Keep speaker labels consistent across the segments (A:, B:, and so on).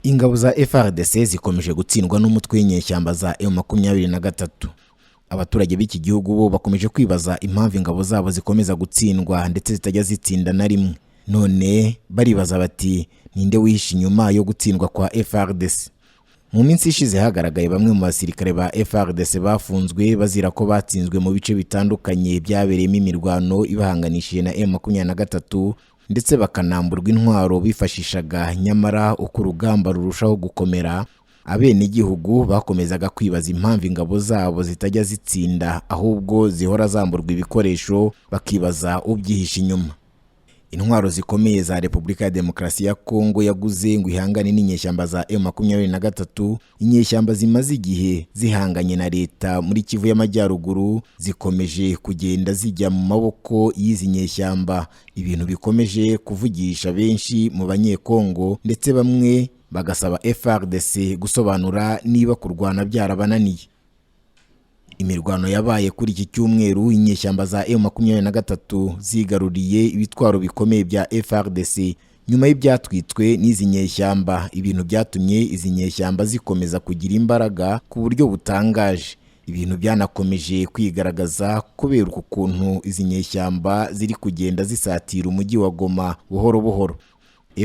A: Ingabo za FARDC zikomeje gutsindwa n'umutwe w'inyeshyamba za M23. Abaturage b'iki gihugu bo bakomeje kwibaza impamvu ingabo zabo zikomeza gutsindwa ndetse zitajya zitsinda na rimwe. None baribaza bati ninde wihishe inyuma yo gutsindwa kwa FARDC? Mu minsi ishize hagaragaye bamwe mu basirikare ba FARDC bafunzwe bazira ko batsinzwe mu bice bitandukanye byabereyemo imirwano ibahanganishije na M23 ndetse bakanamburwa intwaro bifashishaga. Nyamara uko urugamba rurushaho gukomera, abenegihugu bakomezaga kwibaza impamvu ingabo zabo zitajya zitsinda ahubwo zihora zamburwa ibikoresho, bakibaza ubyihishe inyuma. Intwaro zikomeye za Repubulika ya Demokarasi ya Kongo yaguze ngo ihangane n'inyeshyamba za M23, inyeshyamba zimaze igihe zihanganye na leta muri Kivu y'Amajyaruguru zikomeje kugenda zijya mu maboko y'izi nyeshyamba, ibintu bikomeje kuvugisha benshi mu banyekongo ndetse bamwe bagasaba FARDC gusobanura niba kurwana byarabananiye. Imirwano yabaye kuri iki cyumweru, inyeshyamba za M23 zigaruriye ibitwaro bikomeye bya FARDC nyuma y'ibyatwitswe n'izi nyeshyamba. Ibintu byatumye izi nyeshyamba zikomeza kugira imbaraga ku buryo butangaje. Ibintu byanakomeje kwigaragaza kubera ukuntu izi nyeshyamba ziri kugenda zisatira umujyi wa Goma buhoro buhoro.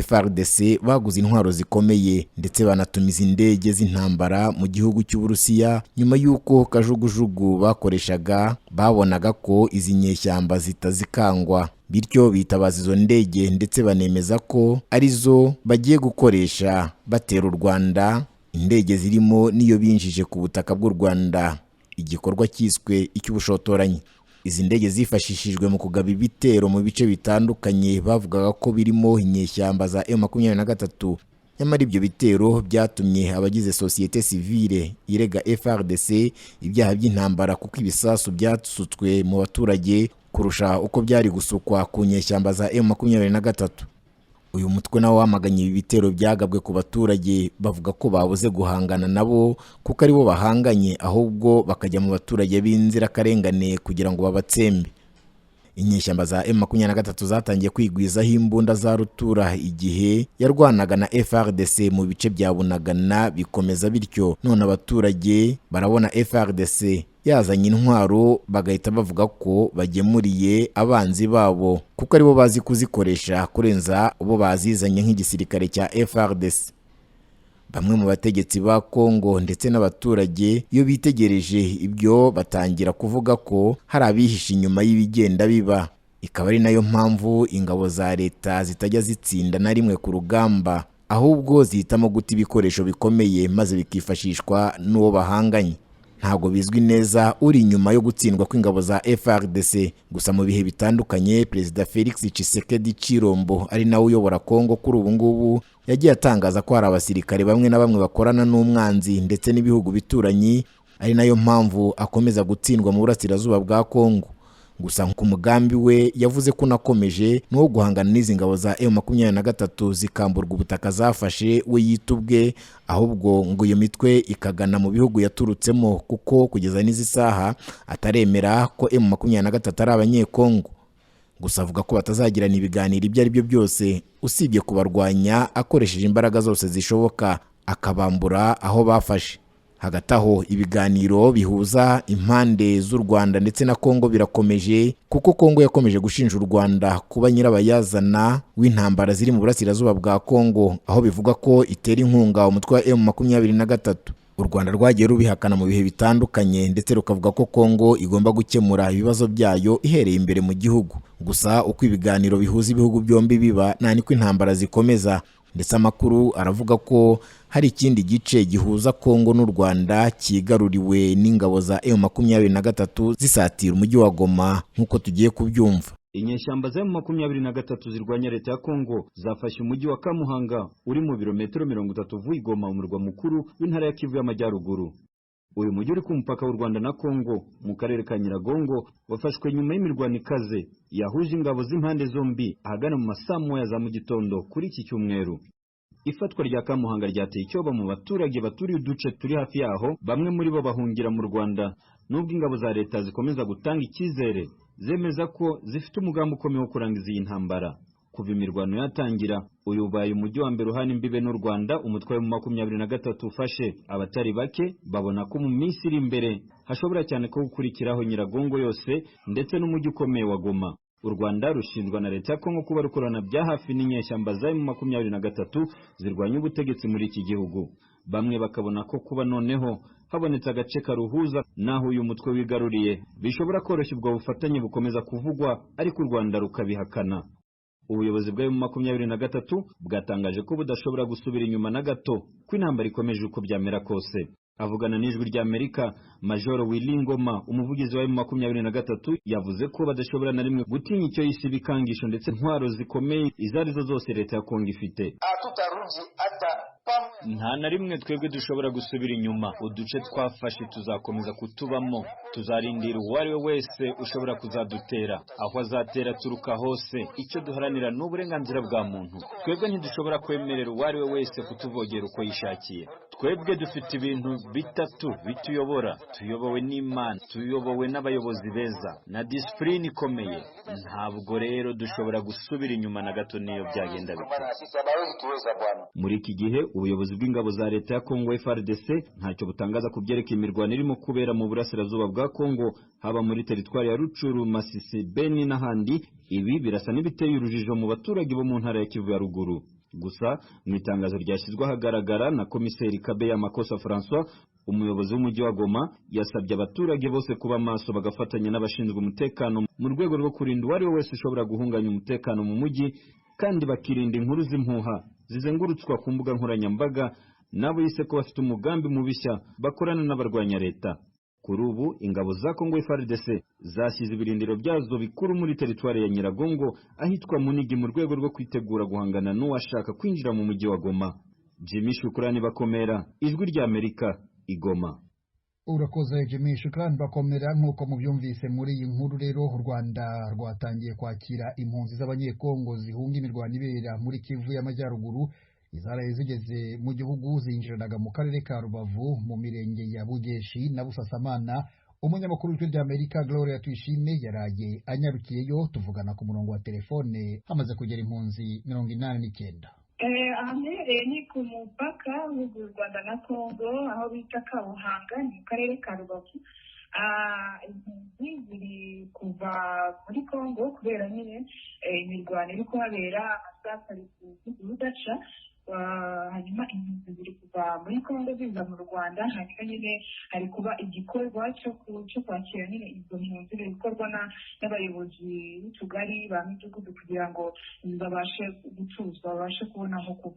A: FARDC baguze intwaro zikomeye ndetse banatumiza indege z'intambara mu gihugu cy'Uburusiya nyuma y'uko kajugujugu bakoreshaga babonaga ko izi nyeshyamba zitazikangwa, bityo bitabaza izo ndege ndetse banemeza ko arizo bagiye gukoresha batera u Rwanda. Indege zirimo niyo binjije ku butaka bw'u Rwanda, igikorwa cyiswe icy'ubushotoranyi. Izi ndege zifashishijwe mu kugaba ibitero mu bice bitandukanye bavugaga ko birimo inyeshyamba za M23. Nyamara ibyo bitero byatumye abagize societe civile irega FARDC ibyaha by'intambara kuko ibisasu byasutswe mu baturage kurusha uko byari gusukwa ku nyeshyamba za M23. Uyu mutwe nawo wamaganye ibi bitero byagabwe ku baturage, bavuga ko babuze guhangana nabo kuko aribo bahanganye ahubwo bakajya mu baturage b'inzirakarengane kugira ngo babatsembe. Inyeshyamba za M23 zatangiye kwigwizaho imbunda za rutura igihe yarwanaga na FARDC mu bice bya Bunagana, bikomeza bityo none abaturage barabona FARDC yazanye intwaro bagahita bavuga ko bagemuriye abanzi babo kuko aribo bazi kuzikoresha kurenza ubo bazizanye nk'igisirikare cya FARDC. Bamwe mu bategetsi ba Kongo ndetse n'abaturage iyo bitegereje ibyo batangira kuvuga ko hari abihishe inyuma y'ibigenda biba. Ikaba ari nayo mpamvu ingabo za leta zitajya zitsinda na rimwe ku rugamba, ahubwo zihitamo guta ibikoresho bikomeye maze bikifashishwa n'uwo bahanganye. Ntabwo bizwi neza uri inyuma yo gutsindwa kw'ingabo za FARDC, gusa mu bihe bitandukanye Perezida Felix Tshisekedi Chilombo ari nawe uyobora Kongo kuri ubu ngubu yagiye atangaza ko hari abasirikare bamwe na bamwe bakorana n'umwanzi ndetse n'ibihugu bituranyi, ari nayo mpamvu akomeza gutsindwa mu burasirazuba bwa Kongo. Gusa ku mugambi we yavuze ko nakomeje no guhangana n'izi ngabo za M23 zikamburwa ubutaka zafashe we yitubwe, ahubwo ngo iyo mitwe ikagana mu bihugu yaturutsemo kuko kugeza n'izi saha ataremera ko M23 ari abanyekongo. Gusa avuga ko batazagirana ibiganiro ibyo ari byo byose usibye kubarwanya akoresheje imbaraga zose zishoboka akabambura aho bafashe. Hagati aho ibiganiro bihuza impande z'u Rwanda ndetse na Kongo birakomeje kuko Kongo yakomeje gushinja u Rwanda kuba nyirabayazana w'intambara ziri mu burasirazuba bwa Kongo, aho bivuga ko itera inkunga umutwe wa M23. U Rwanda rwagiye rubihakana mu bihe bitandukanye ndetse rukavuga ko Kongo igomba gukemura ibibazo byayo ihereye imbere mu gihugu. Gusa uko ibiganiro bihuza ibihugu byombi biba niko intambara zikomeza, ndetse amakuru aravuga ko hari ikindi gice gihuza Kongo n'u Rwanda kigaruriwe n'ingabo za M23 zisatira umujyi wa Goma nk'uko tugiye kubyumva.
B: Inyeshyamba za M23 zirwanya leta ya Kongo zafashe umujyi wa Kamuhanga uri mu birometero 30 uvuye Goma, umurwa mukuru w'intara ya Kivu y'Amajyaruguru. Uyu mujyi uri ku mupaka w'u Rwanda na Kongo mu karere ka Nyiragongo wafashwe nyuma y'imirwano ikaze yahuje ingabo z'impande zombi ahagana mu masaa moya za mu gitondo kuri iki cyumweru. Ifatwa rya Kamuhanga ryateye icyoba mu baturage baturiye uduce turi hafi yaho, bamwe muri bo bahungira mu Rwanda nubwo ingabo za leta zikomeza gutanga icyizere zemeza ko zifite umugambi ukomeye wo kurangiza iyi ntambara. kuva imirwano yatangira. Uyu ubaye umujyi wa mbere uhana imbibe n'u Rwanda umutwe wa 23 ufashe. Abatari bake babona ko mu minsi iri imbere hashobora cyane ko gukurikiraho Nyiragongo yose ndetse n'umujyi ukomeye wa Goma. U Rwanda rushinjwa na leta ya Kongo kuba rukorana bya hafi n'inyeshyamba za M23 zirwanya ubutegetsi muri iki gihugu. Bamwe bakabona ko kuba noneho habonetse agace karuhuza naho uyu mutwe wigaruriye bishobora koroshya ubwo bufatanye bukomeza kuvugwa, ariko u Rwanda rukabihakana. Ubuyobozi bwa M23 bwatangaje ko budashobora gusubira inyuma na gato ko intambara ikomeje uko byamera kose. Avugana n'ijwi rya Amerika, Major Willy Ngoma, umuvugizi wa M23, yavuze ko badashobora na rimwe gutinya icyo yise ibikangisho ndetse intwaro zikomeye izarizo zose leta ya Kongo ifite. Nta na rimwe twebwe dushobora gusubira inyuma. Uduce twafashe tuzakomeza kutubamo. Tuzarindira uwo ari we wese ushobora kuzadutera, aho azatera turuka hose. Icyo duharanira ni uburenganzira bwa muntu. Twebwe ntidushobora kwemerera uwo ari we wese kutuvogera uko yishakiye. Twebwe dufite ibintu bitatu bituyobora: tuyobowe n'Imana, tuyobowe n'abayobozi beza na discipline ikomeye. Ntabwo rero dushobora gusubira inyuma na gato niyo byagenda bite. Muri iki gihe ubuyobozi bw'ingabo za leta ya Kongo FARDC ntacyo butangaza ku byerekeye imirwano irimo kubera mu burasirazuba bwa Kongo, haba muri teritwari ya Rucuru, Masisi, Beni n'ahandi. Ibi birasa n'ibiteye urujijo mu baturage bo mu ntara ya Kivu ya ruguru. Gusa mu itangazo ryashyizwe ahagaragara na komiseri Kabeya Makosa François, umuyobozi w'umujyi wa Goma, yasabye abaturage bose kuba maso bagafatanya n'abashinzwe umutekano mu rwego rwo kurinda uwo ari we wese ushobora guhunganya umutekano mu mujyi, kandi bakirinda inkuru z'impuha zizengurutswa ku mbuga nkoranyambaga nabo yise ko bafite umugambi mubishya bakorana n'abarwanya leta. Kuri ubu ingabo za Kongo FARDC zashyize ibirindiro byazo bikuru muri teritwari ya Nyiragongo ahitwa Munigi mu rwego rwo kwitegura guhangana n'uwashaka kwinjira mu mujyi wa Goma. Jimmy Shukrani Bakomera, ijwi rya Amerika, Igoma.
C: Urakoze Jimmy Shukrani Bakomera. Nk'uko mubyumvise muri iyi nkuru rero, u Rwanda rwatangiye kwakira impunzi z'abanyekongo zihunga imirwano ibera muri Kivu y'Amajyaruguru. Izaraye zigeze mu gihugu zinjiranaga mu karere ka Rubavu mu mirenge ya Bugeshi na Busasamana. Umunyamakuru w'ijwi rya Amerika Gloria Tuyishime yaraye anyarukiyeyo, tuvugana ku murongo wa telefone hamaze kugera impunzi 89.
D: Ahaherereye ni ku mupaka w'u Rwanda na Kongo, aho bita Kabuhanga, ni mu karere ka Rubavu. Impunzi ziri kuva muri Kongo kubera nyine imirwano iri kuhabera, amasasu ari kudaca. Hanyuma impunzi ziri kuva muri Kongo ziza mu Rwanda. Hanyuma nyine hari kuba igikorwa cyo kwakira nyine izo mpunzi, biri gukorwa n'abayobozi b'utugari ba midugudu kugira ngo babashe gutuzwa, babashe kubona aho kuba.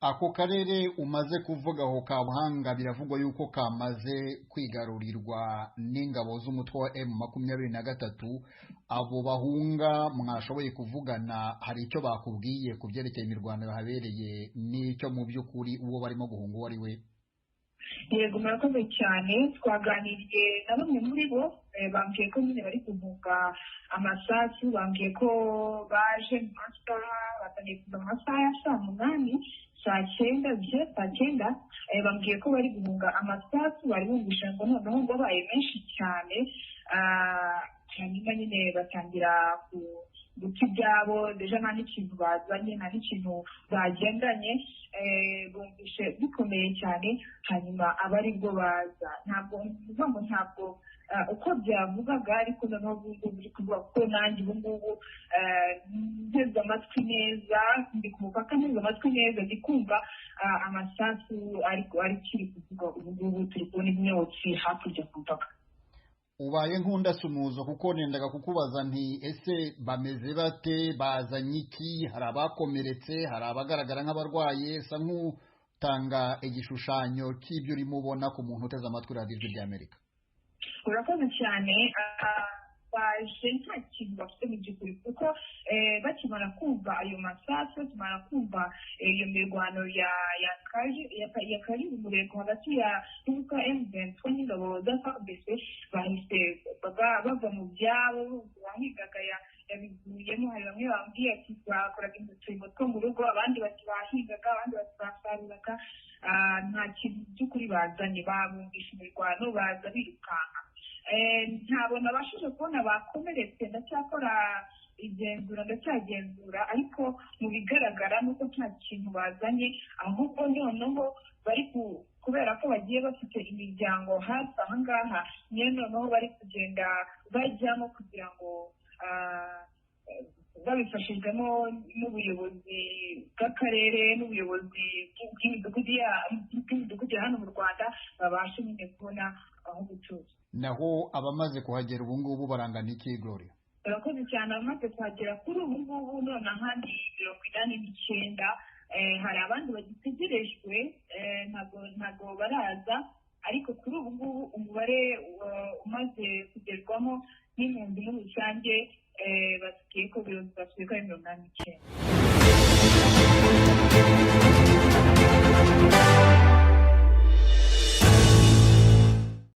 C: Ako karere umaze kuvuga aho Kabuhanga biravugwa yuko kamaze kwigarurirwa n'ingabo z'umutwe wa M23. Abo bahunga mwashoboye kuvugana, hari icyo bakubwiye ku byerekeye imirwano yahabereye n'icyo mu by'ukuri uwo barimo guhunga uwo ari we?
D: Yego, murakoze cyane. Twaganiriye na bamwe muri bo, bambwiye ko nyine bari guhunga amasasu. Bambwiye ko baje mu masaha, batangiye kuva mu masaha ya saa 8, saa 9. Bambwiye ko bari guhunga amasasu, bari bumvisha ngo noneho ngo babaye menshi cyane. Hanyuma nyine batangira guta ibyabo, deja nta n'ikintu bazanye, nta n'ikintu bagendanye. Bumvishe bikomeye cyane, hanyuma aba ari bwo baza. Ntabwo uko byavugaga, ariko noneho ubu biri kuvuga ko nanjye ubu ngubu nteze amatwi neza, ndi ku mupaka nteze amatwi neza, ndi kumva amasasu ariko kiri kuvuga. Ubu ngubu turi kubona imyotsi hakurya ku mupaka.
C: Ubaye nk'undasumuzo kuko nendaga kukubaza nti ese bameze bate, bazanye iki? Hari abakomeretse, hari abagaragara nk'abarwaye? Sa nk'utanga igishushanyo cy'ibyo urimo ubona ku muntu uteze amatwi radiyo y'Ijwi ry'Amerika.
D: Urakoze cyane. Baje nta kintu bafite mu by'ukuri, kuko bakimara kumva ayo masasu, bakimara kumva iyo mirwano yakari umurego hagati y'umutwe wa M23 n'ingabo za FARDC, bahise bava mu byabo. Uwahigaga yabivuyemo. Hari bamwe bambwiye ati bakoraga uturimo two mu rugo, abandi bati bahigaga, abandi bati basaruraga. Nta kintu by'ukuri bazanye, babumvisha imirwano baza birukanka. Ntabwo nabashije kubona bakomeretse. Ndacyakora igenzura ndacyagenzura ariko mu bigaragara nuko nta kintu bazanye, ahubwo noneho bari kubera ko bagiye bafite imiryango hafi aha ngaha, niyo noneho bari kugenda bajyamo kugira ngo babifashijwemo n'ubuyobozi bw'akarere n'ubuyobozi bw'imidugudu ya hano mu Rwanda, babashe nyine kubona aho gutuza.
C: Naho abamaze kuhagera ubu ngubu barangana iki, Gloria?
D: Barakoze cyane, abamaze kuhagera kuri ubu ngubu none ahandi 89, hari abandi bagitegerejwe ntabwo baraza, ariko kuri ubu ngubu umubare umaze kugerwamo n'impunzi muri rusange basigaye ko basubiye kuri 89.